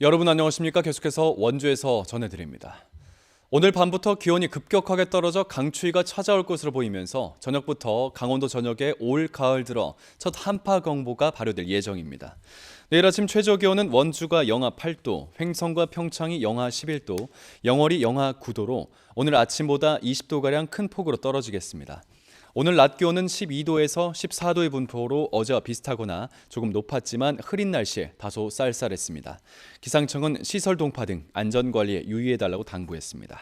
여러분 안녕하십니까? 계속해서 원주에서 전해드립니다. 오늘 밤부터 기온이 급격하게 떨어져 강추위가 찾아올 것으로 보이면서 저녁부터 강원도 전역에 올 가을 들어 첫 한파경보가 발효될 예정입니다. 내일 아침 최저 기온은 원주가 영하 8도, 횡성과 평창이 영하 11도, 영월이 영하 9도로 오늘 아침보다 20도가량 큰 폭으로 떨어지겠습니다. 오늘 낮 기온은 12도에서 14도의 분포로 어제와 비슷하거나 조금 높았지만 흐린 날씨에 다소 쌀쌀했습니다. 기상청은 시설 동파 등 안전관리에 유의해달라고 당부했습니다.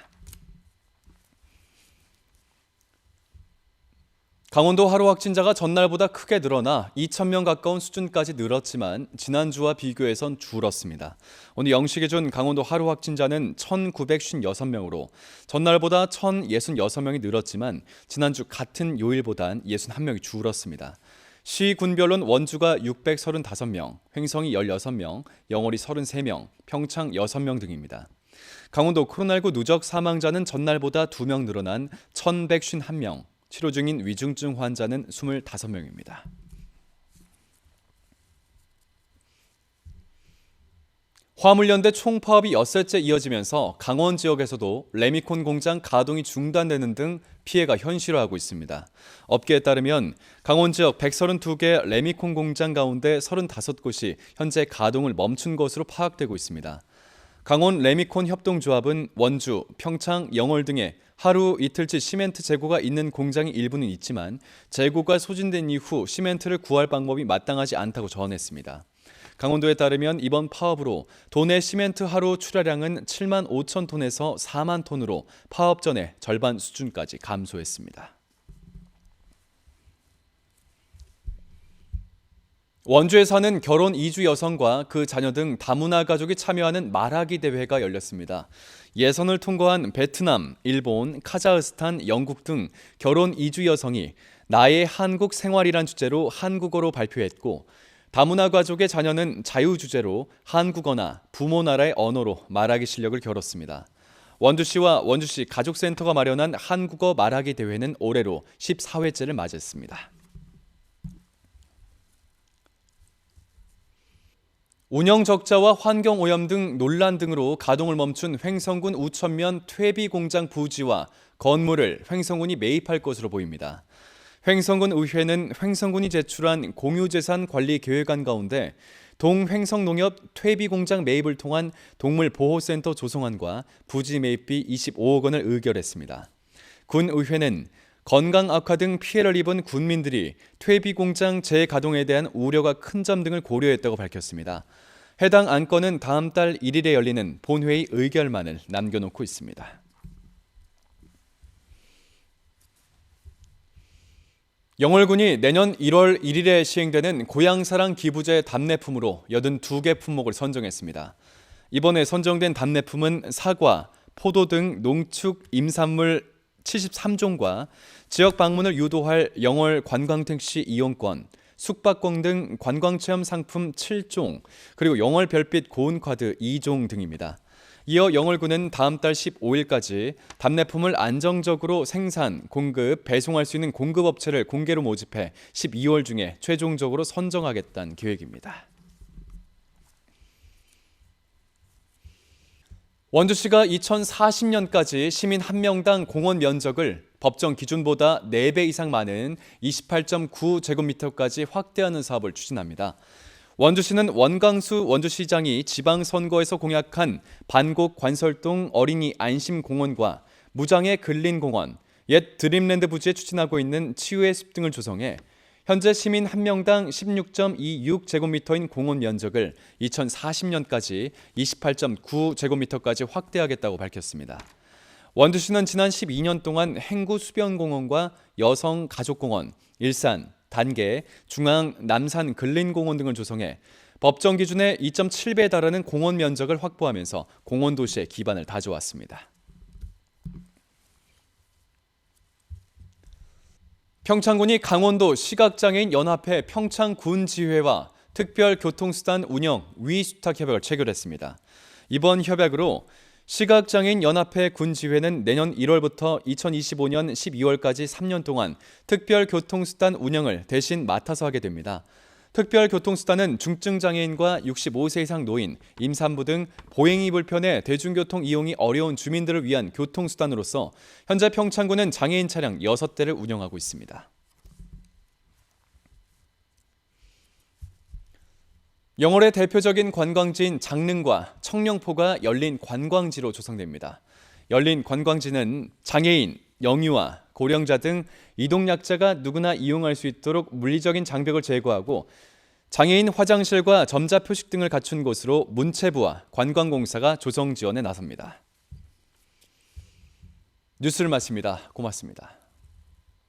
강원도 하루 확진자가 전날보다 크게 늘어나 2,000명 가까운 수준까지 늘었지만 지난주와 비교해선 줄었습니다. 오늘 0시 기준 강원도 하루 확진자는 1,956명으로 전날보다 1,066명이 늘었지만 지난주 같은 요일보단 61명이 줄었습니다. 시 군별로는 원주가 635명, 횡성이 16명, 영월이 33명, 평창 6명 등입니다. 강원도 코로나19 누적 사망자는 전날보다 2명 늘어난 1,151명, 치료 중인 위중증 환자는 25명입니다. 화물연대 총파업이 엿새째 이어지면서 강원 지역에서도 레미콘 공장 가동이 중단되는 등 피해가 현실화하고 있습니다. 업계에 따르면 강원 지역 132개 레미콘 공장 가운데 35곳이 현재 가동을 멈춘 것으로 파악되고 있습니다. 강원 레미콘 협동조합은 원주, 평창, 영월 등에 하루 이틀치 시멘트 재고가 있는 공장이 일부는 있지만 재고가 소진된 이후 시멘트를 구할 방법이 마땅하지 않다고 전했습니다. 강원도에 따르면 이번 파업으로 도내 시멘트 하루 출하량은 7만 5천 톤에서 4만 톤으로 파업 전에 절반 수준까지 감소했습니다. 원주에 사는 결혼 이주 여성과 그 자녀 등 다문화 가족이 참여하는 말하기 대회가 열렸습니다. 예선을 통과한 베트남, 일본, 카자흐스탄, 영국 등 결혼 이주 여성이 나의 한국 생활이란 주제로 한국어로 발표했고 다문화 가족의 자녀는 자유 주제로 한국어나 부모 나라의 언어로 말하기 실력을 겨뤘습니다. 원주시와 원주시 가족센터가 마련한 한국어 말하기 대회는 올해로 14회째를 맞았습니다. 운영 적자와 환경 오염 등 논란 등으로 가동을 멈춘 횡성군 우천면 퇴비 공장 부지와 건물을 횡성군이 매입할 것으로 보입니다. 횡성군 의회는 횡성군이 제출한 공유재산 관리 계획안 가운데 동횡성농협 퇴비 공장 매입을 통한 동물보호센터 조성안과 부지 매입비 25억 원을 의결했습니다. 군 의회는 건강 악화 등 피해를 입은 군민들이 퇴비 공장 재가동에 대한 우려가 큰 점 등을 고려했다고 밝혔습니다. 해당 안건은 다음 달 1일에 열리는 본회의 의결만을 남겨놓고 있습니다. 영월군이 내년 1월 1일에 시행되는 고향사랑 기부제 답례품으로 82개 품목을 선정했습니다. 이번에 선정된 답례품은 사과, 포도 등 농축 임산물 73종과 지역 방문을 유도할 영월 관광택시 이용권, 숙박권 등 관광체험 상품 7종, 그리고 영월 별빛 고운카드 2종 등입니다. 이어 영월군은 다음 달 15일까지 답례품을 안정적으로 생산, 공급, 배송할 수 있는 공급업체를 공개로 모집해 12월 중에 최종적으로 선정하겠다는 계획입니다. 원주시가 2040년까지 시민 1명당 공원 면적을 법정 기준보다 4배 이상 많은 28.9제곱미터까지 확대하는 사업을 추진합니다. 원주시는 원광수 원주시장이 지방선거에서 공약한 반곡 관설동 어린이 안심공원과 무장의 근린공원, 옛 드림랜드 부지에 추진하고 있는 치유의 숲 등을 조성해 현재 시민 1명당 16.26제곱미터인 공원 면적을 2040년까지 28.9제곱미터까지 확대하겠다고 밝혔습니다. 원주시는 지난 12년 동안 행구 수변공원과 여성가족공원, 일산, 단계, 중앙, 남산 근린공원 등을 조성해 법정 기준의 2.7배에 달하는 공원 면적을 확보하면서 공원 도시의 기반을 다져왔습니다. 평창군이 강원도 시각장애인 연합회 평창군지회와 특별교통수단 운영 위수탁 협약을 체결했습니다. 이번 협약으로 시각장애인 연합회 군지회는 내년 1월부터 2025년 12월까지 3년 동안 특별교통수단 운영을 대신 맡아서 하게 됩니다. 특별교통수단은 중증장애인과 65세 이상 노인, 임산부 등 보행이 불편해 대중교통 이용이 어려운 주민들을 위한 교통수단으로서 현재 평창군은 장애인 차량 6대를 운영하고 있습니다. 영월의 대표적인 관광지인 장릉과 청령포가 열린 관광지로 조성됩니다. 열린 관광지는 장애인, 영유아, 고령자 등 이동약자가 누구나 이용할 수 있도록 물리적인 장벽을 제거하고 장애인 화장실과 점자 표식 등을 갖춘 곳으로 문체부와 관광공사가 조성 지원에 나섭니다. 뉴스를 마칩니다. 고맙습니다.